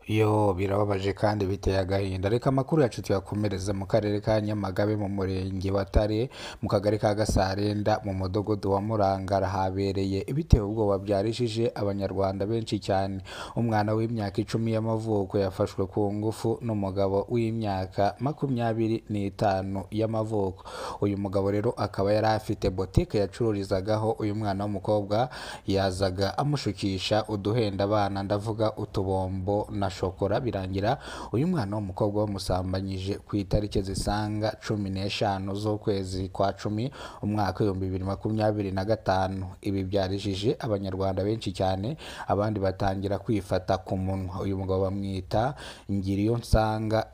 Yo birababaje kandi biteye agahinda. Reka amakuru yacu tuyakomereze mu karere ka Nyamagabe mu murenge wa Tare mu kagari ka Gasarenda mu mudugudu wa Murangara habereye ibiteye ubwoba byarishije abanyarwanda benshi cyane. Umwana w'imyaka 10 y'amavuko yafashwe ku ngufu n'umugabo w'imyaka 25 y'amavuko. Uyu mugabo rero akaba yari afite botike yacururizagaho uyu mwana w'umukobwa, yazaga amushukisha uduhenda abana, ndavuga utubombo na shokora, birangira uyu mwana w'umukobwa bamusambanyije ku itariki zisanga 15 z'ukwezi kwa 10 umwaka 2025. Ibi byarijije abanyarwanda benshi cyane, abandi batangira kwifata ku munwa. Uyu mugabo bamwita Ngiriyonsanga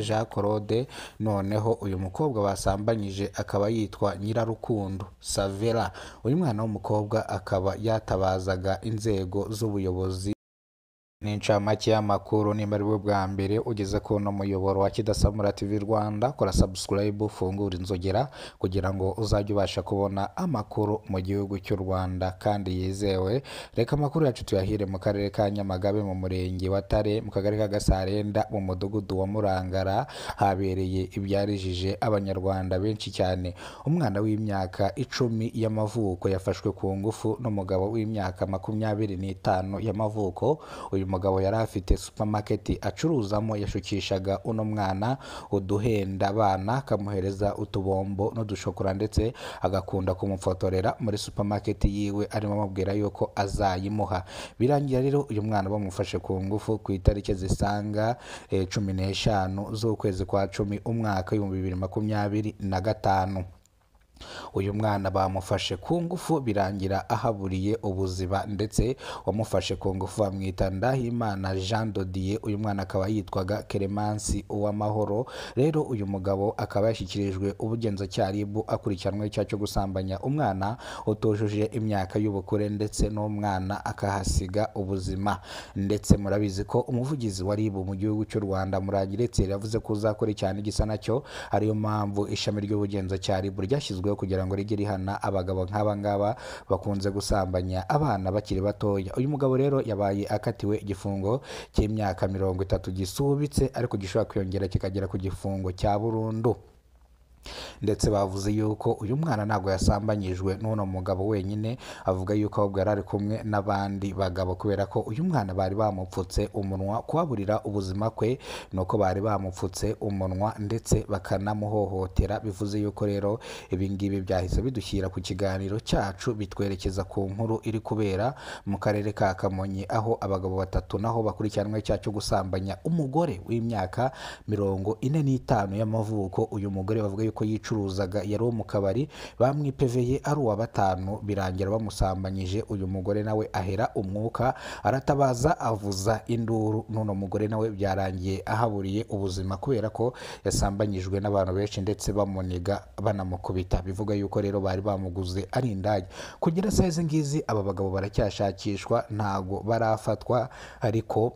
Jean Claude, noneho uyu mukobwa basambanyije akaba yitwa Nyirarukundo Savera. Uyu mwana w'umukobwa akaba yatabazaga inzego z'ubuyobozi. Ni incamake y'amakuru. Nimba ari bwo bwa mbere ugeze ku no muyoboro wa Kidasamura TV Rwanda, kora subscribe, ufungura inzogera kugira ngo uzajye ubasha kubona amakuru mu gihugu cy'u Rwanda kandi yizewe. Reka amakuru yacu tuyahire mu karere ka Nyamagabe mu murenge wa Tare mu kagari ka Gasarenda mu mudugudu wa Murangara habereye ibyarijije abanyarwanda benshi cyane. Umwana w'imyaka 10 y'amavuko yafashwe ku ngufu n'umugabo w'imyaka 25 y'amavuko. Uyu mugabo yari afite supermarket acuruzamo, yashukishaga uno mwana uduhenda abana, akamuhereza utubombo n'udushokora, ndetse agakunda kumufotorera muri supermarket yiwe arimo amubwira yuko azayimuha. Birangira rero uyu mwana bamufashe ku ngufu ku itariki zisanga 15 z'ukwezi kwa 10 umwaka 2025. Uyu mwana bamufashe ku ngufu birangira ahaburiye ubuzima, ndetse wamufashe ku ngufu bamwita Ndahimana Jean Dodier. Uyu mwana akaba yitwaga Clemence Uwamahoro. Rero uyu mugabo akaba yashyikirijwe ubugenzacyaha RIB akurikiranwe icyaha cyo gusambanya umwana utujuje imyaka y'ubukure, ndetse n'umwana akahasiga ubuzima. Ndetse murabizi ko umuvugizi wa RIB mu gihugu cy'u Rwanda Murangiretse yavuze ko uzakora cyane igisa nacyo, ariyo mpamvu ishami ry'ubugenzacyaha RIB ryashyizweho kugira ngo rijye rihana abagabo nk'aba ngaba bakunze gusambanya abana bakiri batoya. Uyu mugabo rero yabaye akatiwe igifungo cy'imyaka 30 gisubitse, ariko gishobora kwiyongera kikagera ku gifungo cya burundu. Ndetse bavuze yuko uyu mwana ntabwo yasambanyijwe n'uno mugabo wenyine, avuga yuko ahubwo yari ari kumwe n'abandi bagabo, kubera ko uyu mwana bari bamupfutse umunwa. Kubaburira ubuzima kwe nuko bari bamupfutse umunwa ndetse bakanamuhohotera. Bivuze yuko rero ibi ngibi byahise bidushyira ku kiganiro cyacu bitwerekeza ku nkuru iri kubera mu karere ka Kamonyi, aho abagabo 3 naho bakurikiranwe icyaha cyo gusambanya umugore w'imyaka 45 y'amavuko. Uyu mugore bavuga ko yicuruzaga, yari mu kabari, bamwipeveye ari uwa 5, birangira bamusambanyije. Uyu mugore nawe ahera umwuka, aratabaza avuza induru, none mugore nawe byarangiye ahaburiye ubuzima kubera ko yasambanyijwe n'abantu benshi, ndetse bamuniga banamukubita. Bivuga yuko rero bari bamuguze ari indaya. Kugira saize ngizi aba bagabo baracyashakishwa, ntago barafatwa, ariko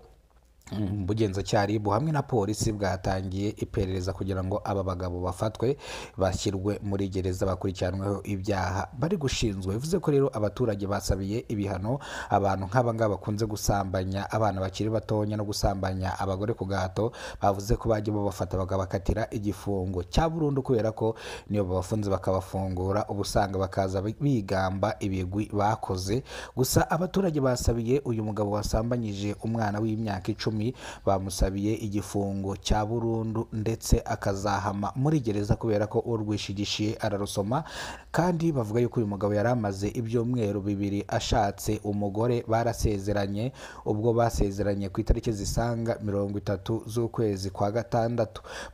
ubugenzacyaha RIB hamwe na polisi bwatangiye iperereza kugira ngo aba bagabo bafatwe bashyirwe muri gereza bakurikiranweho ibyaha bari gushinzwe. Bivuze ko rero abaturage basabiye ibihano abantu nk'aba ngaba bakunze gusambanya abana bakiri batonya no gusambanya abagore ku gahato. Bavuze ko bajya babafata bakabakatira igifungo cya burundu, kubera ko niyo babafunze bakabafungura ubusanga bakaza bigamba ibigwi bakoze. Gusa abaturage basabiye uyu mugabo wasambanyije umwana w'imyaka 10 bamusabiye igifungo cya burundu, ndetse akazahama muri gereza kubera ko urwishigishiye ararusoma. Kandi bavuga yuko uyu mugabo yari amaze ibyumweru 2 ashatse umugore. Barasezeranye, ubwo basezeranye ku itariki zisanga 30 z'ukwezi kwa 6.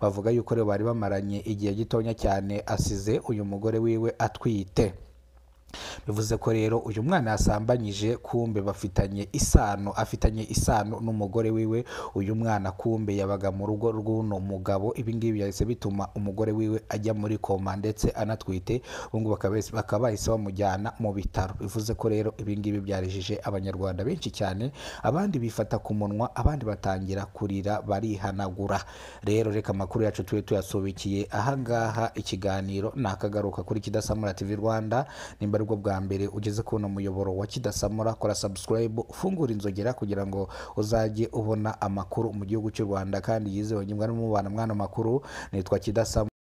Bavuga yuko rero bari bamaranye igihe gitonya cyane, asize uyu mugore wiwe atwite. Bivuze ko rero uyu mwana yasambanyije kumbe afitanye isano n'umugore wiwe. Uyu mwana kumbe yabaga mu rugo rw'uno mugabo. Ibi ngibi byahise bituma umugore wiwe ajya muri koma ndetse anatwite. Ubungu bakaba bahise bamujyana mu bitaro. Bivuze ko rero ibi ngibi byarijije abanyarwanda benshi cyane, abandi bifata ku munwa, abandi batangira kurira barihanagura. Rero reka amakuru yacu tuyasubikiye ahangaha. Ikiganiro nakagaruka kuri Kidasamura TV Rwanda. Nimba ari bwo bwa mbere ugeze kuno muyoboro wa Kidasamura, kora subscribe, ufungura inzogera kugira ngo uzajye ubona amakuru mu gihugu cy'u Rwanda kandi yizewe. Nyimwe n'umubana mwana makuru, nitwa Kidasamura.